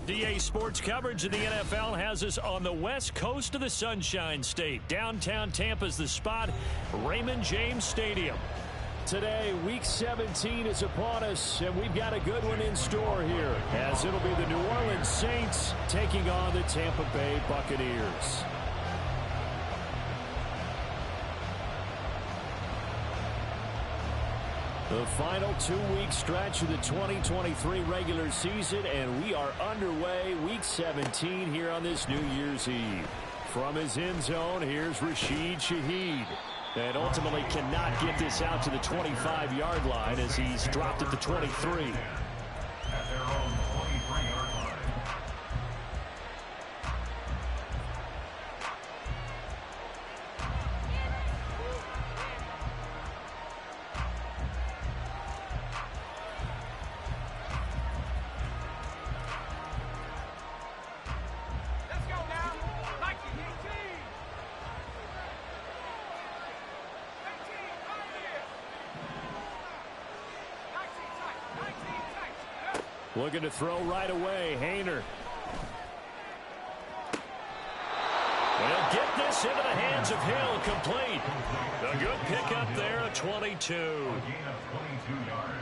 DA Sports coverage of the NFL has us on the west coast of the Sunshine State. Downtown Tampa's the spot, Raymond James Stadium. Today, Week 17 is upon us, and we've got a good one in store here, as it'll be the New Orleans Saints taking on the Tampa Bay Buccaneers. The final 2-week stretch of the 2023 regular season, and we are underway Week 17 here on this New Year's Eve. From his end zone, here's Rashid Shaheed. And ultimately cannot get this out to the 25-yard line as he's dropped at the 23. At their own 23-yard line. Looking to throw right away, Haener. He'll get this into the hands of Hill, complete. A good pickup there, a 22.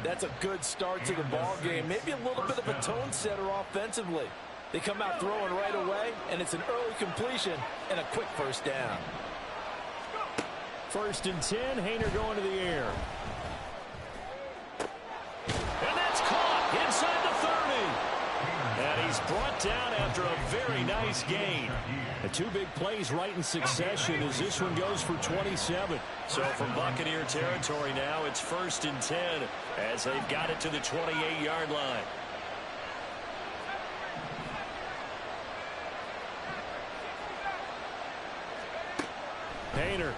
That's a good start to the ball game. Maybe a little bit of a tone setter offensively. They come out throwing right away, and it's an early completion and a quick first down. 1st and 10, Haener going to the air. And that's caught inside the 30. And he's brought down after a very nice gain. The 2 big plays right in succession as this one goes for 27. So from Buccaneer territory now, it's 1st and 10 as they've got it to the 28-yard line. Haener.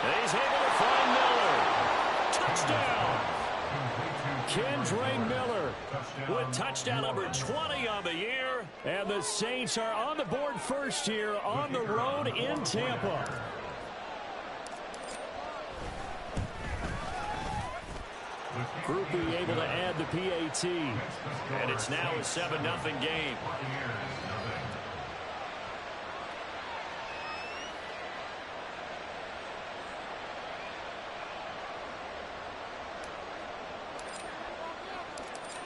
And he's able to find Miller. Touchdown. Kendre Miller with touchdown number 20 on the year. And the Saints are on the board first here on the road in Tampa. Groupie able to add the PAT. And it's now a 7-0 game.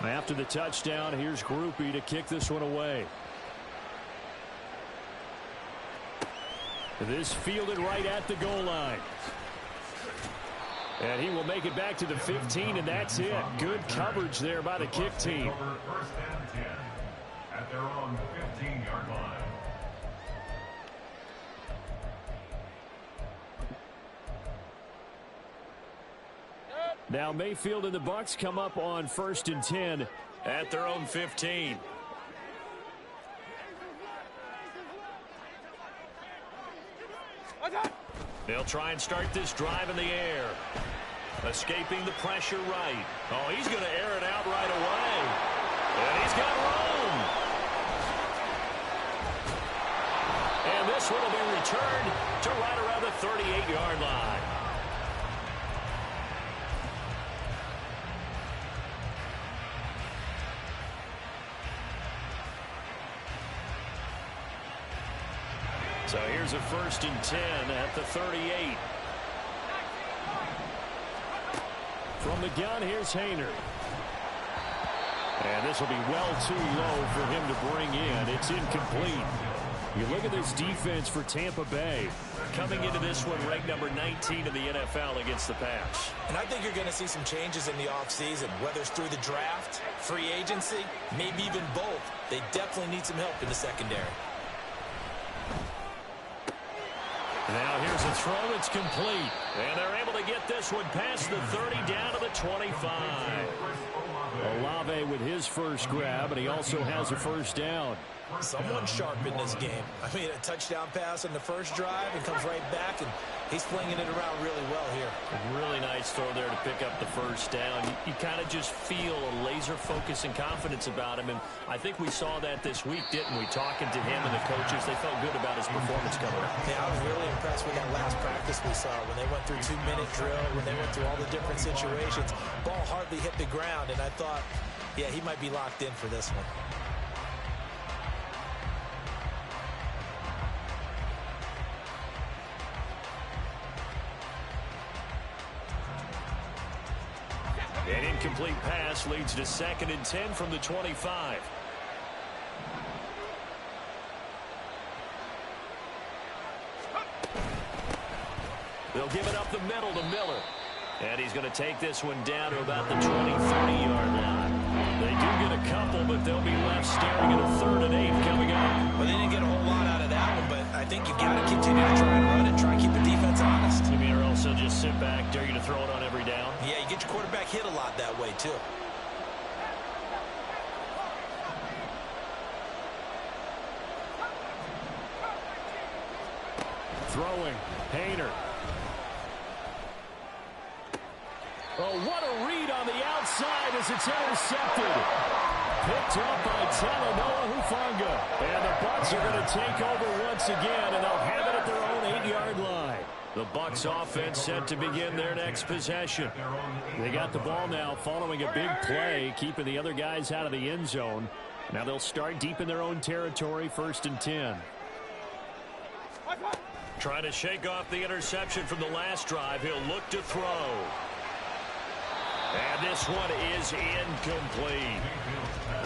After the touchdown, here's Groupie to kick this one away. This fielded right at the goal line. And he will make it back to the 15, and that's it. Good coverage there by the kick team. 1st and 10 at their own 15-yard line. Now Mayfield and the Bucs come up on 1st and 10 at their own 15. They'll try and start this drive in the air. Escaping the pressure right. Oh, he's going to air it out right away. And he's got room. And this one will be returned to right around the 38-yard line. So here's a 1st and 10 at the 38. From the gun, here's Haener. And this will be well too low for him to bring in. It's incomplete. You look at this defense for Tampa Bay. Coming into this one, ranked number 19 in the NFL against the pass. And I think you're going to see some changes in the offseason, whether it's through the draft, free agency, maybe even both. They definitely need some help in the secondary. Now here's a throw that's complete. And they're able to get this one past the 30 down to the 25. Olave with his first grab, and he also has a first down. Someone sharp in this game. I mean, a touchdown pass on the first drive and comes right back and He's flinging it around really well here. A really nice throw there to pick up the first down. You kind of just feel a laser focus and confidence about him, and I think we saw that this week, didn't we? Talking to him and the coaches, they felt good about his performance coming up. Yeah, I was really impressed with that last practice we saw when they went through 2-minute drill, when they went through all the different situations. Ball hardly hit the ground, and I thought, yeah, he might be locked in for this one. An incomplete pass leads to 2nd and 10 from the 25. They'll give it up the middle to Miller. And he's going to take this one down to about the 20-30-yard line. They do get a couple, but they'll be left staring at a 3rd and 8 coming up. Well, they didn't get a whole lot out of that one, but I think you've got to continue to try and run it, try and keep the defense honest. You mean, or else they'll just sit back, dare you to throw it on every down? Yeah, you get your quarterback hit a lot that way, too. Throwing, Hayner. Oh, what a read on the outside as it's intercepted. Picked up by Talanoa Hufanga. And the Bucs are going to take over once again, and they'll have it at their own 8-yard line. The Bucs offense set to begin their next possession. They got the ball now following a big play, keeping the other guys out of the end zone. Now they'll start deep in their own territory, 1st and 10. Trying to shake off the interception from the last drive. He'll look to throw. And this one is incomplete.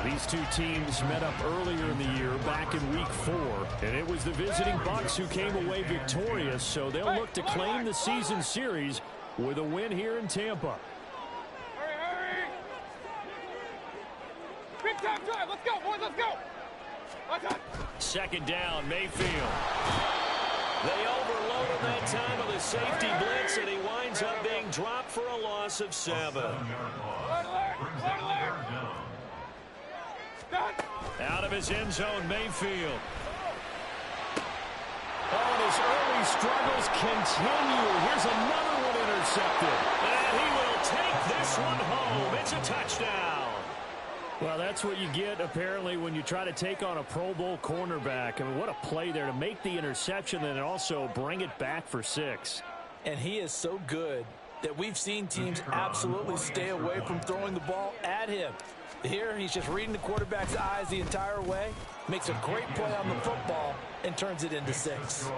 These two teams met up earlier in the year, back in Week 4, and it was the visiting Bucs who came away victorious, so they'll look to claim the season series with a win here in Tampa. Hurry! Big time drive. Let's go, boys. Let's go. 2nd down, Mayfield. They overload him that time with a safety blitz, and he winds up being dropped for a loss of 7. Out of his end zone, Mayfield. Oh, and his early struggles continue. Here's another one intercepted. And he will take this one home. It's a touchdown. Well, that's what you get, apparently, when you try to take on a Pro Bowl cornerback. I mean, what a play there to make the interception and also bring it back for 6. And he is so good that we've seen teams absolutely stay away from throwing the ball at him. Here, he's just reading the quarterback's eyes the entire way, makes a great play on the football, and turns it into 6.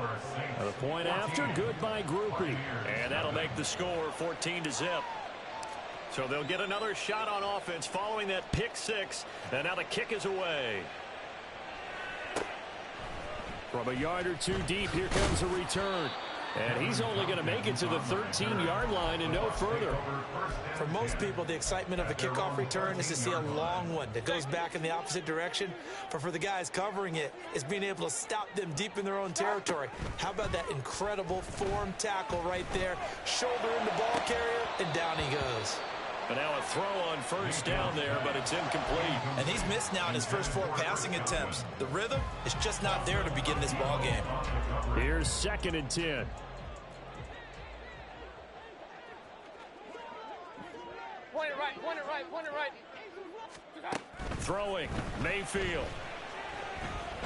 The point after, good by Grupe. And that'll make the score 14-0. So they'll get another shot on offense following that pick 6. And now the kick is away. From a yard or two deep, here comes a return. And he's only going to make it to the 13-yard line and no further. For most people, the excitement of a kickoff return is to see a long one that goes back in the opposite direction. But for the guys covering it, it's being able to stop them deep in their own territory. How about that incredible form tackle right there? Shoulder in the ball carrier, and down he goes. And now a throw on 1st down there, but it's incomplete. And he's missed now in his first 4 passing attempts. The rhythm is just not there to begin this ball game. Here's 2nd and 10. Point it right. Throwing, Mayfield.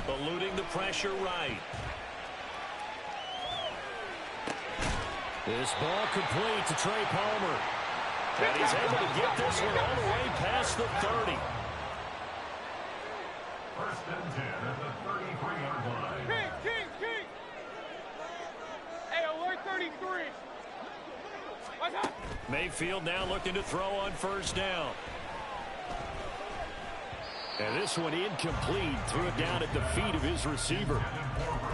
Eluding the pressure right. This ball complete to Trey Palmer. And he's able to get this one all the way past the 30. 1st and 10 at the 33-yard line. King. Hey, alert 33. Mayfield now looking to throw on 1st down. And this one incomplete. Threw it down at the feet of his receiver.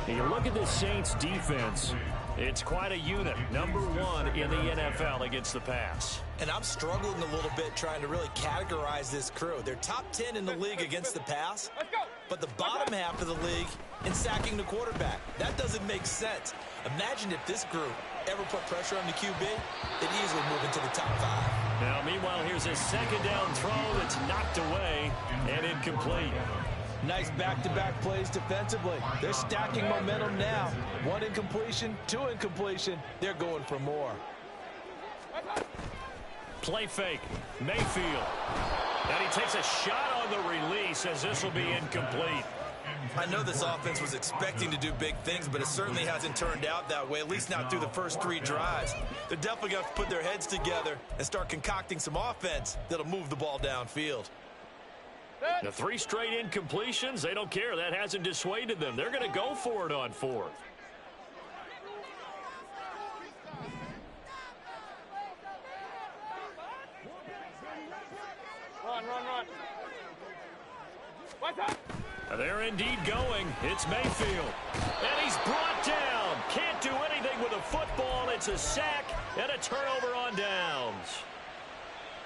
And you look at the Saints defense. It's quite a unit. Number 1 in the NFL against the pass. And I'm struggling a little bit trying to really categorize this crew. They're top 10 in the league against the pass, but the bottom half of the league in sacking the quarterback. That doesn't make sense. Imagine if this group ever put pressure on the QB, they'd easily move into the top 5. Now, meanwhile, here's a 2nd down throw that's knocked away and incomplete. Nice back-to-back plays defensively. They're stacking momentum now. 1 incompletion, 2 incompletion. They're going for more. Play fake. Mayfield. And he takes a shot on the release as this will be incomplete. I know this offense was expecting to do big things, but it certainly hasn't turned out that way, at least not through the first 3 drives. They're definitely going to have to put their heads together and start concocting some offense that'll move the ball downfield. The 3 straight incompletions, they don't care. That hasn't dissuaded them. They're going to go for it on 4th. Run. What's up? They're indeed going. It's Mayfield. And he's brought down. Can't do anything with a football. It's a sack and a turnover on downs.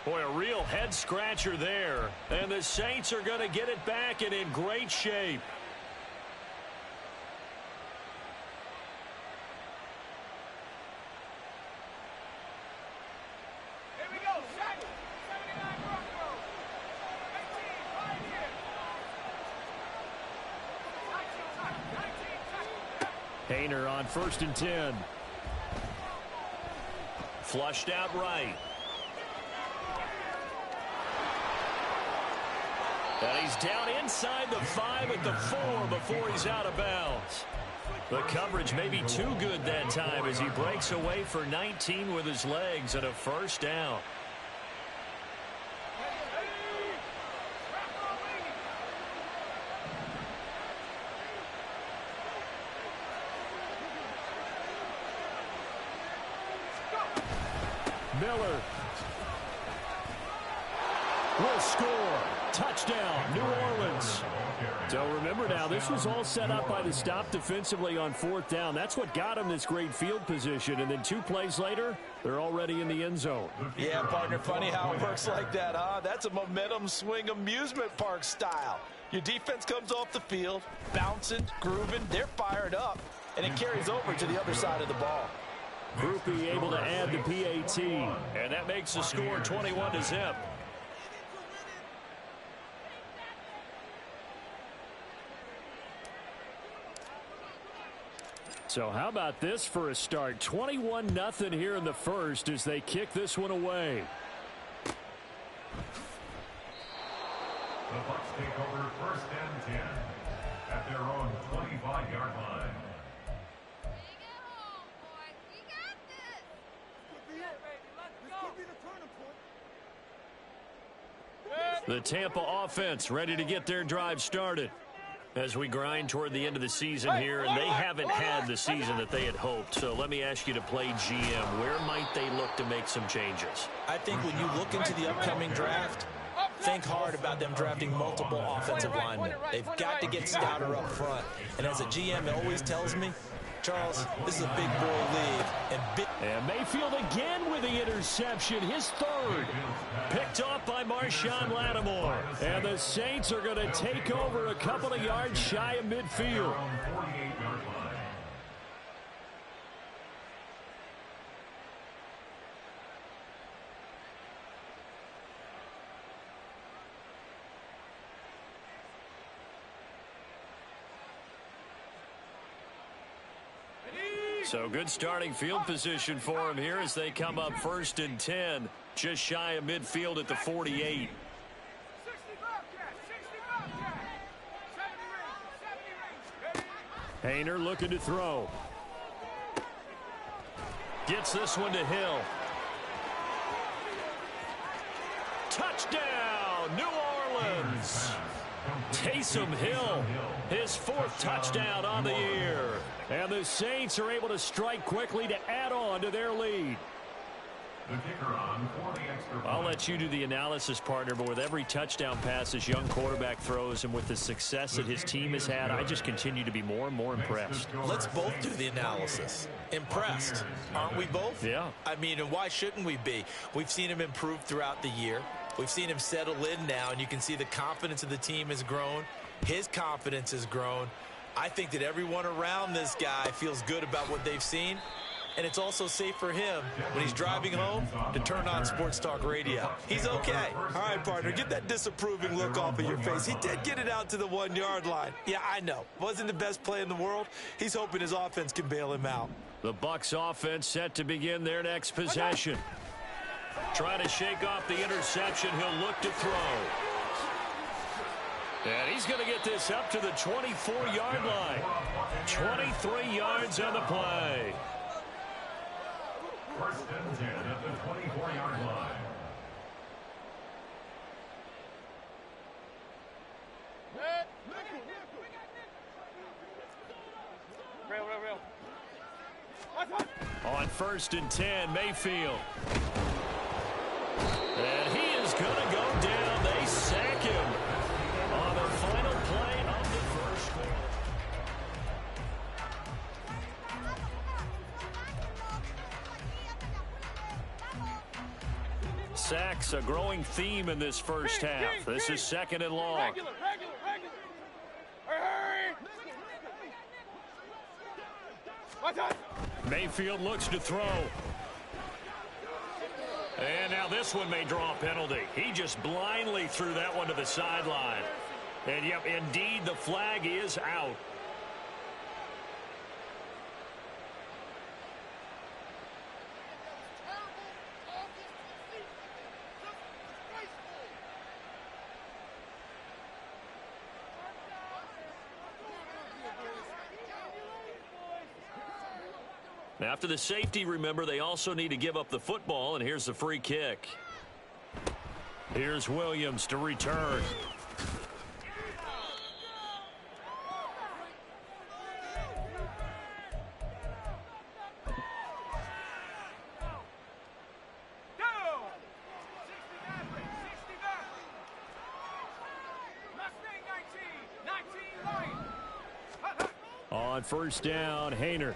Boy, a real head-scratcher there. And the Saints are going to get it back and in great shape. Here we go. 79 Broncos. 18, right here. 19 Haener on 1st and 10. Flushed out right. And he's down inside the 5 at the 4 before he's out of bounds. The coverage may be too good that time as he breaks away for 19 with his legs and a 1st down. Miller will score. Touchdown, New Orleans. So remember now, this was all set up by the stop defensively on 4th down. That's what got him this great field position. And then 2 plays later, they're already in the end zone. Yeah, partner, funny how it works like that, huh? That's a momentum swing amusement park style. Your defense comes off the field, bouncing, grooving, they're fired up, and it carries over to the other side of the ball. Groupie able to add the PAT, and that makes the score 21-0. So how about this for a start? 21-0 here in the first as they kick this one away. The Bucs take over 1st and 10 at their own 25-yard line. The Tampa offense ready to get their drive started as we grind toward the end of the season here, and they haven't had the season that they had hoped. So let me ask you to play GM. Where might they look to make some changes? I think when you look into the upcoming draft, think hard about them drafting multiple offensive linemen. They've got to get stouter up front. And as a GM, it always tells me, Charles, this is a big boy league. And Mayfield again with the interception, his 3rd. Picked off by Marshawn Lattimore. And the Saints are going to take over a couple of yards shy of midfield. So good starting field position for him here as they come up 1st and 10, just shy of midfield at the 48. Haener looking to throw. Gets this one to Hill. Touchdown, New Orleans. Taysom Hill, his 4th touchdown on the year. And the Saints are able to strike quickly to add on to their lead. The kicker on for the extra point. I'll let you do the analysis, partner, but with every touchdown pass this young quarterback throws and with the success that his team has had, I just continue to be more and more impressed. Let's both do the analysis. Impressed, aren't we both? Yeah. I mean, and why shouldn't we be? We've seen him improve throughout the year. We've seen him settle in now, and you can see the confidence of the team has grown. His confidence has grown. I think that everyone around this guy feels good about what they've seen. and it's also safe for him when he's driving home to turn on Sports Talk Radio. He's okay. All right, partner, get that disapproving look off of your face. He did get it out to the 1-yard line. Yeah, I know. Wasn't the best play in the world. He's hoping his offense can bail him out. The Bucs offense set to begin their next possession. Trying to shake off the interception. He'll look to throw. And he's going to get this up to the 24-yard line. 23 yards on the play. First and 10 at the 24-yard line. Real. On first and 10, Mayfield. And he is going to go down. They sack him on the final play of the first quarter. Sacks, a growing theme in this first half. This is second and long. Regular. Hurry. Mayfield looks to throw. And now this one may draw a penalty. He just blindly threw that one to the sideline. And, yep, indeed, the flag is out. After the safety, remember, they also need to give up the football, and here's the free kick. Here's Williams to return. On first down, Haener.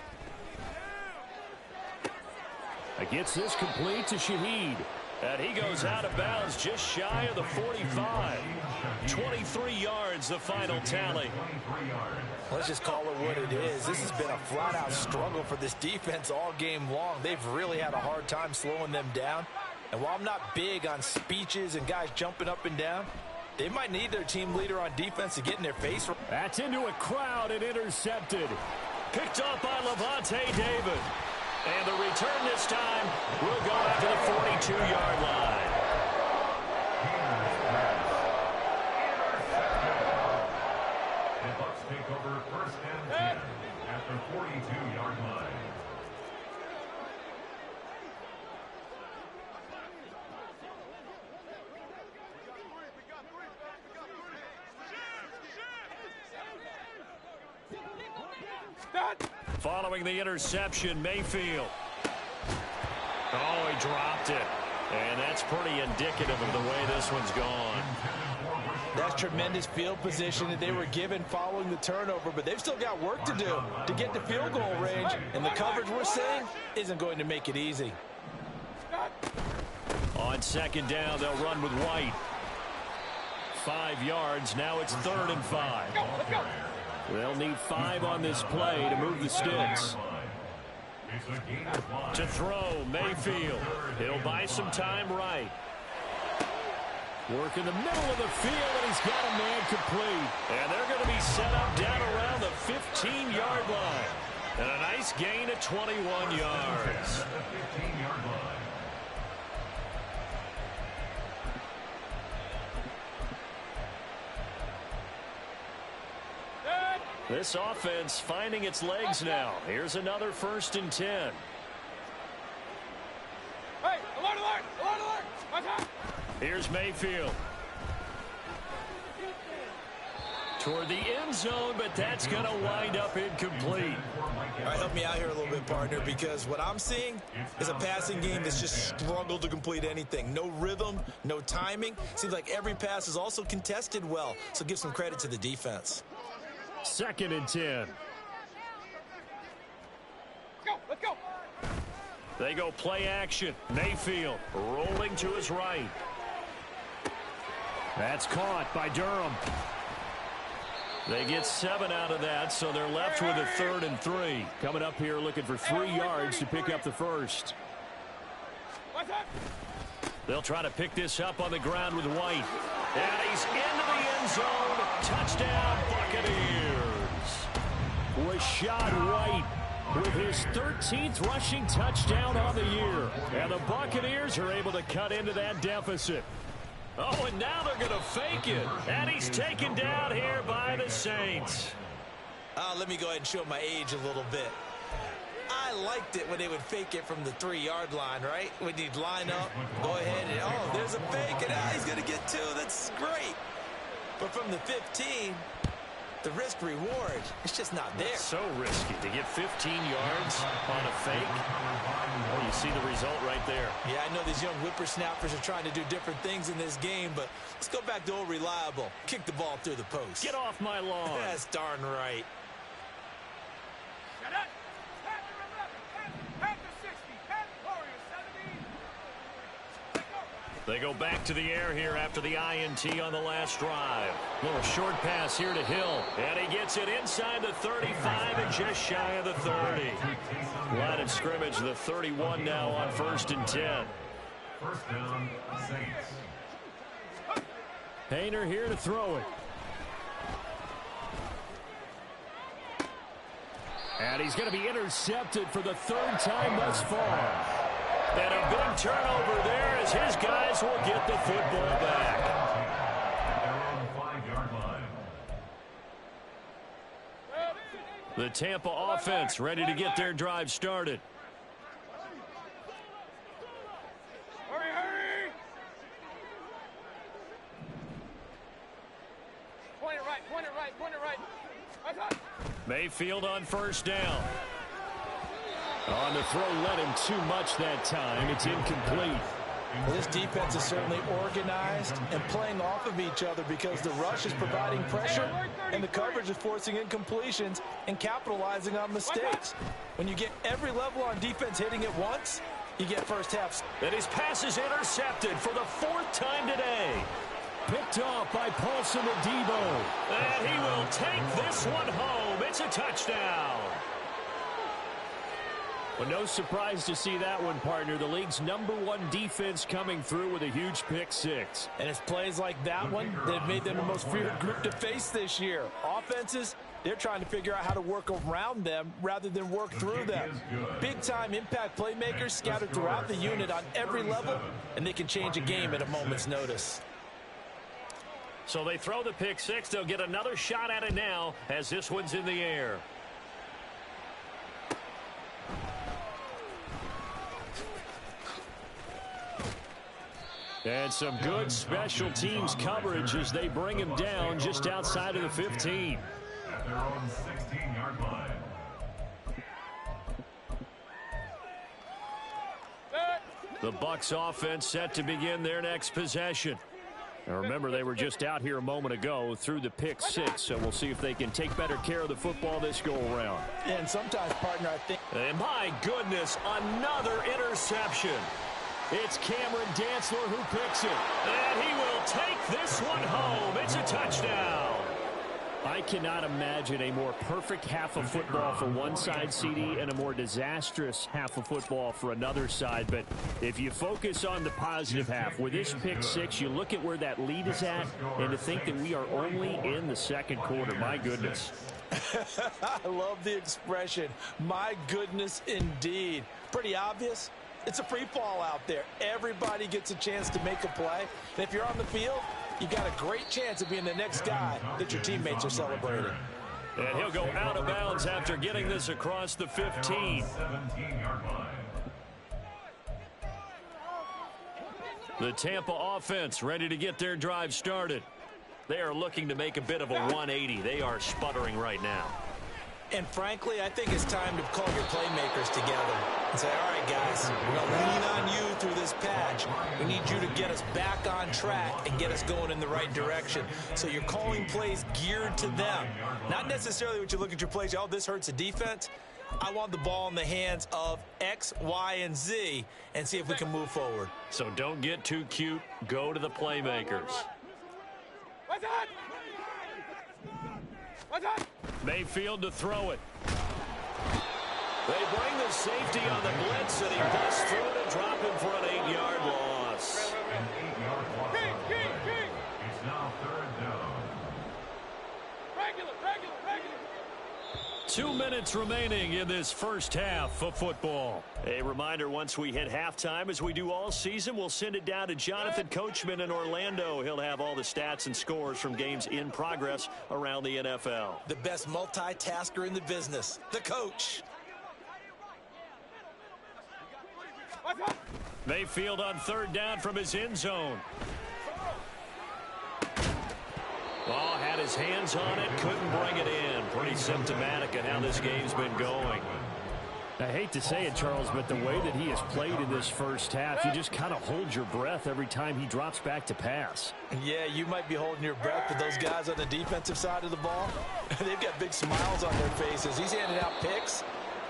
Gets this complete to Shaheed. And he goes out of bounds just shy of the 45. 23 yards, the final tally. Let's just call it what it is. This has been a flat-out struggle for this defense all game long. They've really had a hard time slowing them down. And while I'm not big on speeches and guys jumping up and down, they might need their team leader on defense to get in their face. That's into a crowd and intercepted. Picked up by Levante David. And the return this time will go out to the 42-yard line. The Bucs take over first and 10 at the 42-yard line. Following the interception, Mayfield. Oh, he dropped it. And that's pretty indicative of the way this one's gone. That's tremendous field position that they were given following the turnover, but they've still got work to do to get to field goal range, and the coverage we're seeing isn't going to make it easy. On second down, they'll run with White. 5 yards. Now it's 3rd and 5. They'll need 5 on this play to move the sticks. To throw, Mayfield. He'll buy some time right. Work in the middle of the field, and he's got a man complete. And they're going to be set up down around the 15-yard line. And a nice gain of 21 yards. This offense finding its legs now. Here's another 1st and 10. Hey, alert! Here's Mayfield. Toward the end zone, but that's going to wind up incomplete. All right, help me out here a little bit, partner, because what I'm seeing is a passing game that's just struggled to complete anything. No rhythm, no timing. Seems like every pass is also contested well, so give some credit to the defense. 2nd and 10. Let's go. They go play action. Mayfield rolling to his right. That's caught by Durham. They get 7 out of that, so they're left with a 3rd and 3. Coming up here looking for 3 yards to pick up the first. They'll try to pick this up on the ground with White. And he's into the end zone. Touchdown, Buccaneers. Rachaad White with his 13th rushing touchdown on the year. And the Buccaneers are able to cut into that deficit. Oh, and now they're going to fake it. And he's taken down here by the Saints. Let me go ahead and show my age a little bit. I liked it when they would fake it from the 3-yard line, right? When you'd line up, go ahead, and oh, there's a fake, and he's going to get 2. That's great. But from the 15, the risk-reward, it's just not there. It's so risky to get 15 yards on a fake. Well, you see the result right there. Yeah, I know these young whippersnappers are trying to do different things in this game, but let's go back to old reliable. Kick the ball through the post. Get off my lawn. That's darn right. They go back to the air here after the INT on the last drive. Little short pass here to Hill. And he gets it inside the 35 and just shy of the 30. Line of scrimmage, the 31 now on 1st and 10. First down, Saints. Hayner here to throw it. And he's going to be intercepted for the 3rd time thus far. And a big turnover there as his guys will get the football back. Their own 5-yard line. The Tampa offense ready to get their drive started. Hurry, hurry! Point it right, point it right, point it right. Mayfield on 1st down. On the throw, led him too much that time. It's incomplete. Well, this defense is certainly organized and playing off of each other because the rush is providing pressure and the coverage is forcing incompletions and capitalizing on mistakes. When you get every level on defense hitting at once, you get first half. And his pass is intercepted for the 4th time today. Picked off by Paulson Adebo. And he will take this one home. It's a touchdown. Well, no surprise to see that one, partner. The league's #1 defense coming through with a huge pick 6. And it's plays like that one that have made them the most feared group to face this year. Offenses, they're trying to figure out how to work around them rather than work through them. Big-time impact playmakers scattered throughout the unit on every level, and they can change a game at a moment's notice. So they throw the pick 6. They'll get another shot at it now as this one's in the air. And some good special teams coverage as they bring him down just outside of the 15. At their own 16-yard line. The Bucs offense set to begin their next possession. Now remember, they were just out here a moment ago through the pick 6, so we'll see if they can take better care of the football this go-around. And sometimes, partner, I think... And my goodness, another interception. It's Cameron Dantzler who picks it. And he will take this one home. It's a touchdown. I cannot imagine a more perfect half of football for one side, CD, and a more disastrous half of football for another side. But if you focus on the positive half, with this pick 6, you look at where that lead is at, and to think that we are only in the 2nd quarter. My goodness. I love the expression. My goodness, indeed. Pretty obvious. It's a free fall out there. Everybody gets a chance to make a play. And if you're on the field, you've got a great chance of being the next guy that your teammates are celebrating. And he'll go out of bounds after getting this across the 15. 17-yard line. The Tampa offense ready to get their drive started. They are looking to make a bit of a 180. They are sputtering right now. And frankly, I think it's time to call your playmakers together and say, all right, guys, we're going to lean on you through this patch. We need you to get us back on track and get us going in the right direction. So you're calling plays geared to them. Not necessarily what you look at your plays, oh, this hurts the defense. I want the ball in the hands of X, Y, and Z and see if we can move forward. So don't get too cute. Go to the playmakers. What's that? Mayfield to throw it. They bring the safety on the blitz, and he busts through it and drop him for an 8-yard loss. An 8-yard loss on the play. It's now 3rd down. Regular. 2 minutes remaining in this first half of football. A reminder, once we hit halftime, as we do all season, we'll send it down to Jonathan Coachman in Orlando. He'll have all the stats and scores from games in progress around the NFL. The best multitasker in the business, the coach. Mayfield on 3rd down from his end zone. Oh, had his hands on it, couldn't bring it in. Pretty symptomatic of how this game's been going. I hate to say it, Charles, but the way that he has played in this first half, you just kind of hold your breath every time he drops back to pass. Yeah, you might be holding your breath, but those guys on the defensive side of the ball, they've got big smiles on their faces. He's handing out picks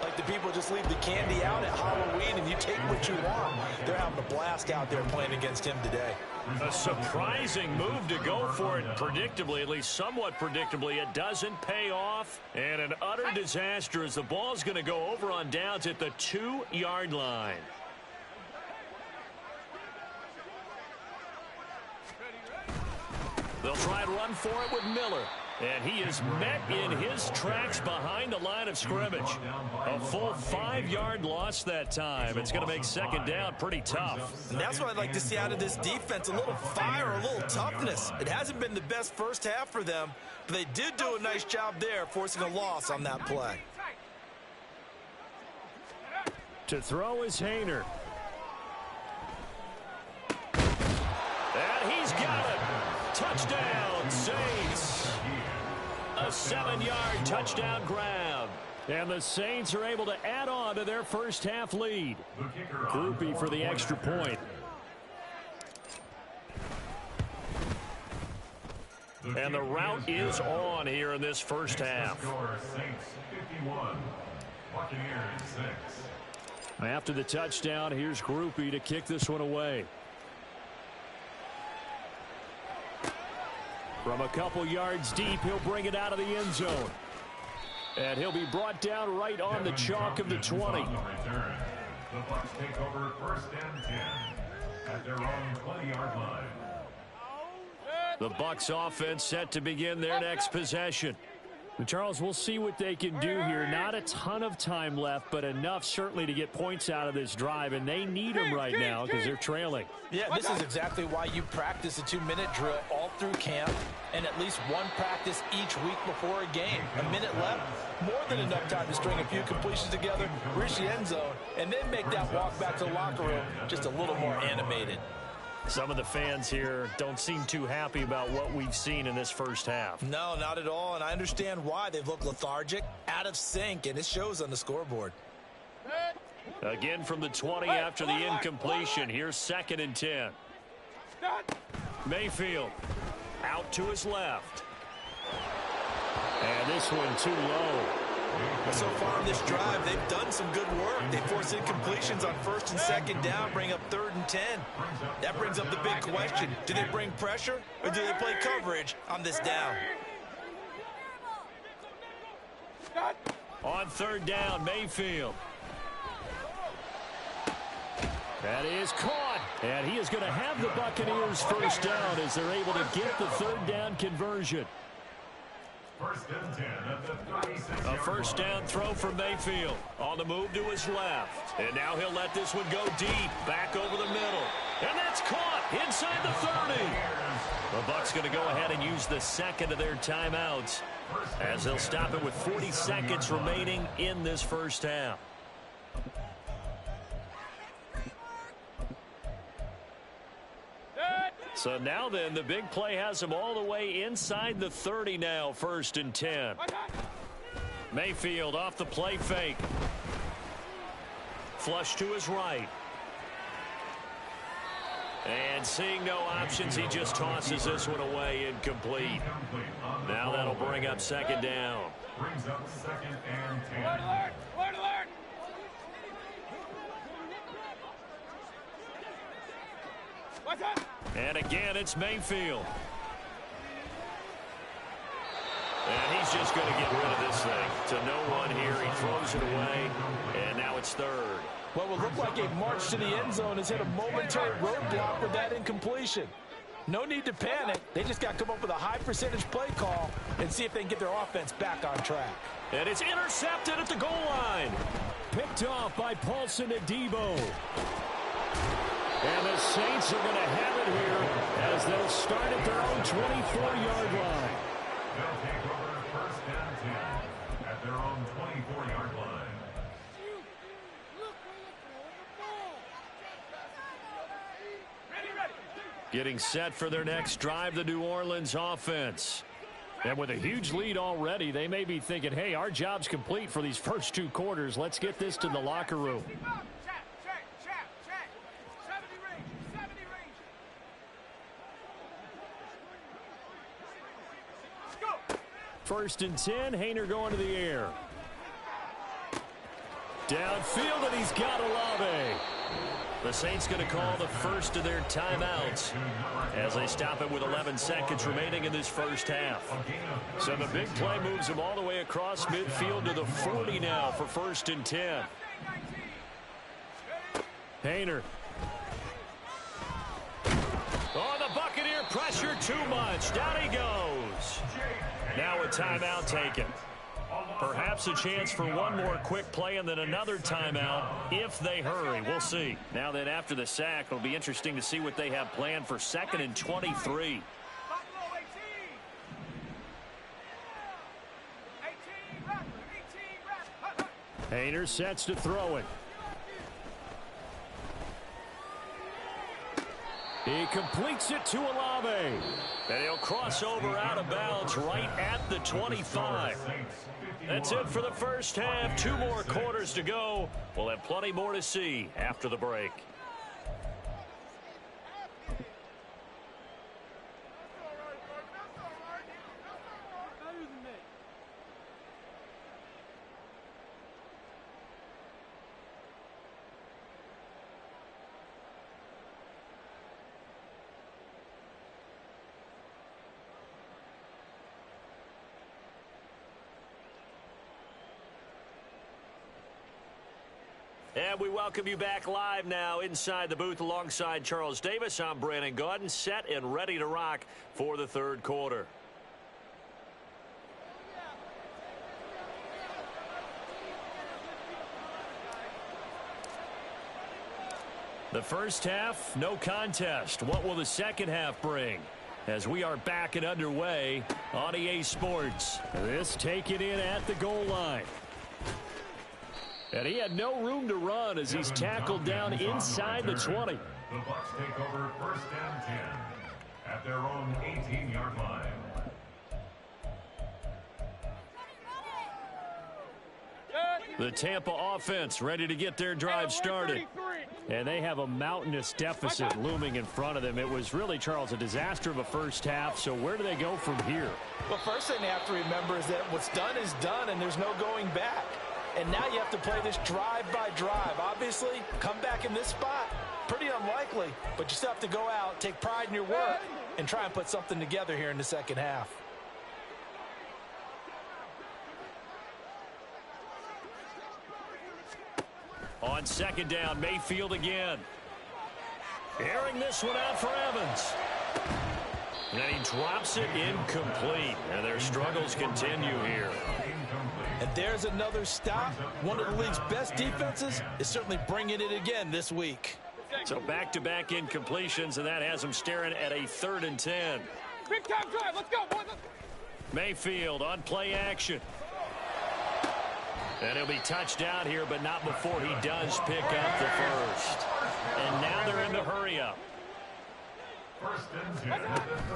like the people just leave the candy out at Halloween and you take what you want. They're having a blast out there playing against him today. A surprising move to go for it predictably, at least somewhat predictably. It doesn't pay off, and an utter disaster as the ball's going to go over on downs at the 2-yard line. They'll try and run for it with Miller. And he is met in his tracks behind the line of scrimmage. A full 5-yard loss that time. It's going to make 2nd down pretty tough. And that's what I'd like to see out of this defense, a little fire, a little toughness. It hasn't been the best first half for them, but they did do a nice job there, forcing a loss on that play. To throw is Haener. And he's got it. Touchdown, Saints. A 7-yard touchdown grab. And the Saints are able to add on to their first half lead. Groupie for the extra point. And the route is on here in this first half. Saints 51, Buccaneers 6. After the touchdown, here's Groupie to kick this one away. From a couple yards deep, he'll bring it out of the end zone. And he'll be brought down right on the chalk of the 20. The Bucs take over 1st and 10 at their own 20-yard line. The Bucs offense set to begin their next possession. Charles, we'll see what they can do here. Not a ton of time left, but enough certainly to get points out of this drive, and they need them right now because they're trailing. Yeah, this is exactly why you practice a 2-minute drill all through camp and at least one practice each week before a game. A minute left, more than enough time to string a few completions together, reach the end zone, and then make that walk back to the locker room just a little more animated. Some of the fans here don't seem too happy about what we've seen in this first half. No, not at all, and I understand why. They've looked lethargic, out of sync, and it shows on the scoreboard. Again from the 20 after the incompletion. Here's 2nd and 10. Mayfield out to his left. And this one too low. So far in this drive, they've done some good work. They force incompletions on 1st and 2nd down, bring up 3rd and 10. That brings up the big question. Do they bring pressure or do they play coverage on this down? On 3rd down, Mayfield. That is caught. And he is going to have the Buccaneers first down as they're able to get the 3rd down conversion. 1st and 10 at the 36-yard line. A first down throw from Mayfield. On the move to his left. And now he'll let this one go deep. Back over the middle. And that's caught inside the 30. The Bucs going to go ahead and use the 2nd of their timeouts as they'll stop it with 40 seconds remaining in this first half. So now then, the big play has him all the way inside the 30 now, 1st and 10. Mayfield off the play fake. Flush to his right. And seeing no options, he just tosses this one away, incomplete. Now that'll bring up 2nd down. Brings up 2nd and 10. Alert! Alert! Alert! What's up? And again, it's Mayfield. And he's just going to get rid of this thing. To no one here. He throws it away, and now it's third. What will look like a march to the end zone has hit a momentary roadblock with that incompletion. No need to panic. They just got to come up with a high-percentage play call and see if they can get their offense back on track. And it's intercepted at the goal line. Picked off by Paulson Adebo. And the Saints are going to have it here as they'll start at their own 24-yard line. They'll take over first and 10 at their own 24-yard line. Getting set for their next drive, the New Orleans offense. And with a huge lead already, they may be thinking, hey, our job's complete for these first 2 quarters. Let's get this to the locker room. Check. 70 range. Let's go. First and 10, Haener going to the air. Downfield, and he's got Olave. The Saints going to call the first of their timeouts as they stop it with 11 seconds remaining in this first half. So the big play moves them all the way across midfield to the 40 now for first and 10. Haener. Oh, the Buccaneer pressure too much. Down he goes. Now a timeout taken. Perhaps a chance for one more quick play and then another timeout if they hurry. We'll see. Now then, after the sack, it'll be interesting to see what they have planned for 2nd and 23. Haener sets to throw it. He completes it to Olave. And he'll cross over out of bounds right at the 25. That's it for the first half. 2 more quarters to go. We'll have plenty more to see after the break. And we welcome you back live now inside the booth alongside Charles Davis. I'm Brandon Gaudin, set and ready to rock for the third quarter. The first half, no contest. What will the second half bring? As we are back and underway on EA Sports. This taken in at the goal line. And he had no room to run as he's tackled down inside the 20. The Bucs take over first and 10 at their own 18-yard line. The Tampa offense ready to get their drive started. And they have a mountainous deficit looming in front of them. It was really, Charles, a disaster of a first half. So where do they go from here? Well, first thing they have to remember is that what's done is done, and there's no going back. And now you have to play this drive by drive. Obviously, come back in this spot, pretty unlikely. But you still have to go out, take pride in your work, and try and put something together here in the second half. On second down, Mayfield again. Airing this one out for Evans. And he drops it incomplete. And their struggles continue here. And there's another stop. One of the league's best defenses is certainly bringing it again this week. So back-to-back incompletions, and that has them staring at a 3rd and 10. Big time drive. Let's go, boys. Mayfield on play action. And he'll be touched down here, but not before he does pick up the first. And now they're in the hurry-up.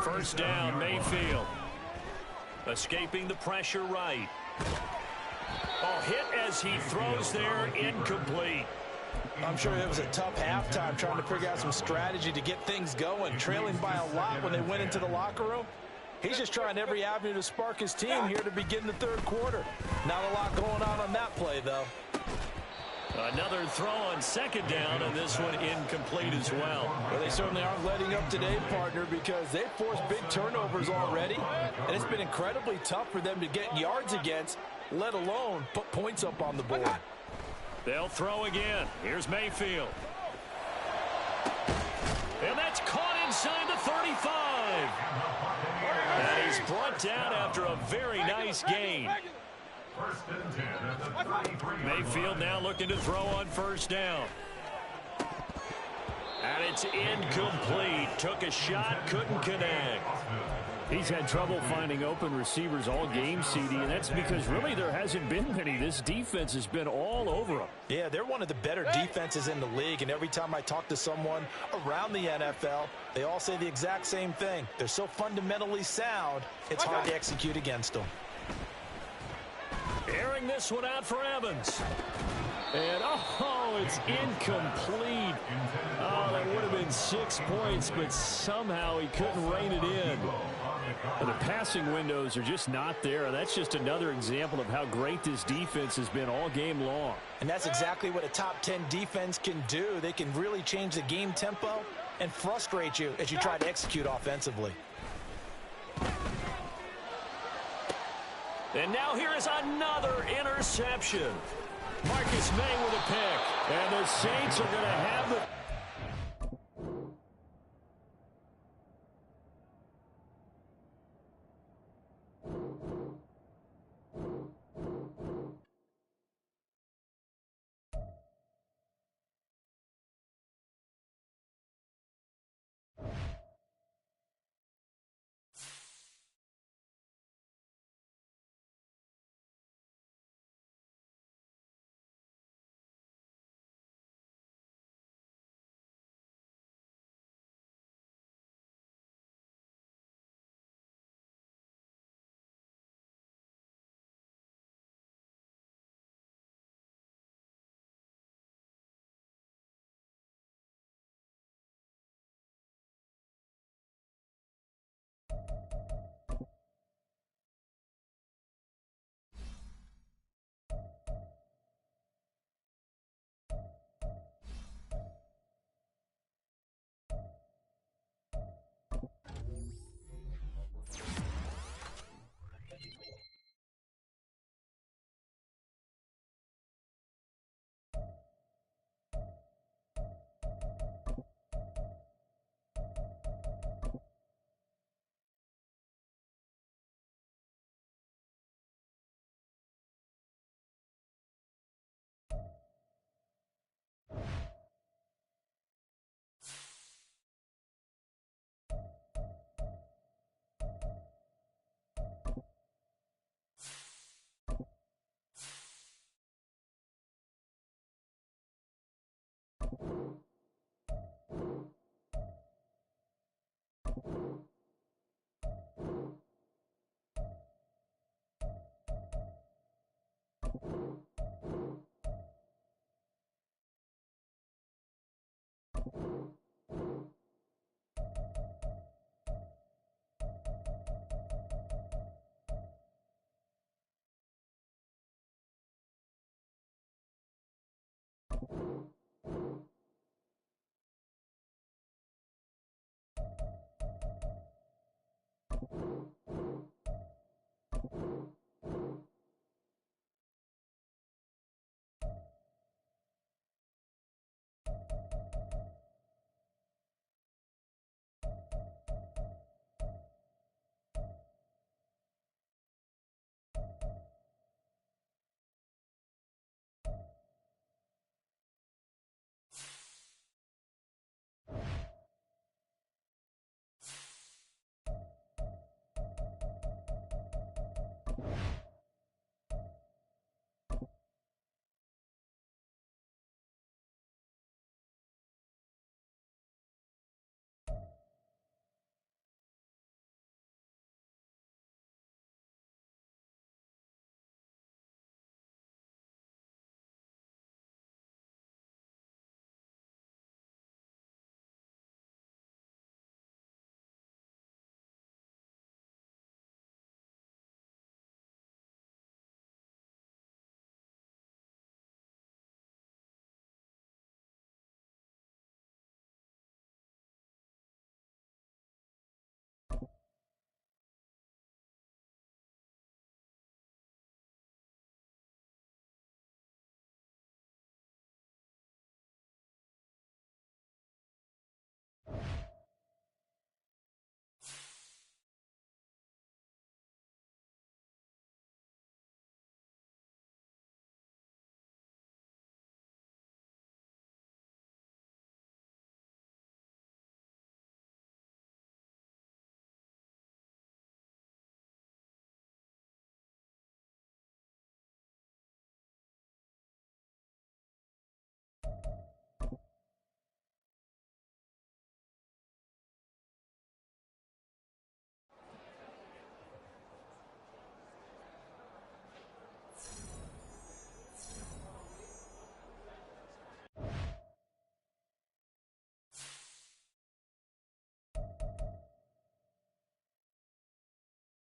First down, Mayfield. Escaping the pressure right. Oh, hit as he throws there, incomplete. I'm sure it was a tough halftime trying to figure out some strategy to get things going. Trailing by a lot when they went into the locker room. He's just trying every avenue to spark his team here to begin the third quarter. Not a lot going on that play, though. Another throw on second down, and this one incomplete as well. Well, they certainly aren't letting up today, partner, because they've forced big turnovers already, and it's been incredibly tough for them to get yards against, let alone put points up on the board. They'll throw again. Here's Mayfield. And that's caught inside the 35. And he's brought down after a very nice gain. First and 10 at the 33. Mayfield now looking to throw on first down. And it's incomplete. Took a shot, couldn't connect. He's had trouble finding open receivers all game, CD, and that's because really there hasn't been many. This defense has been all over them. Yeah, they're one of the better defenses in the league, and every time I talk to someone around the NFL, they all say the exact same thing. They're so fundamentally sound, it's hard to execute against them. Airing this one out for Evans. And, oh, it's incomplete. Oh, that would have been 6 points, but somehow he couldn't rein it in. And the passing windows are just not there. That's just another example of how great this defense has been all game long. And that's exactly what a top 10 defense can do. They can really change the game tempo and frustrate you as you try to execute offensively. And now here is another interception. Marcus May with a pick. And the Saints are going to have the...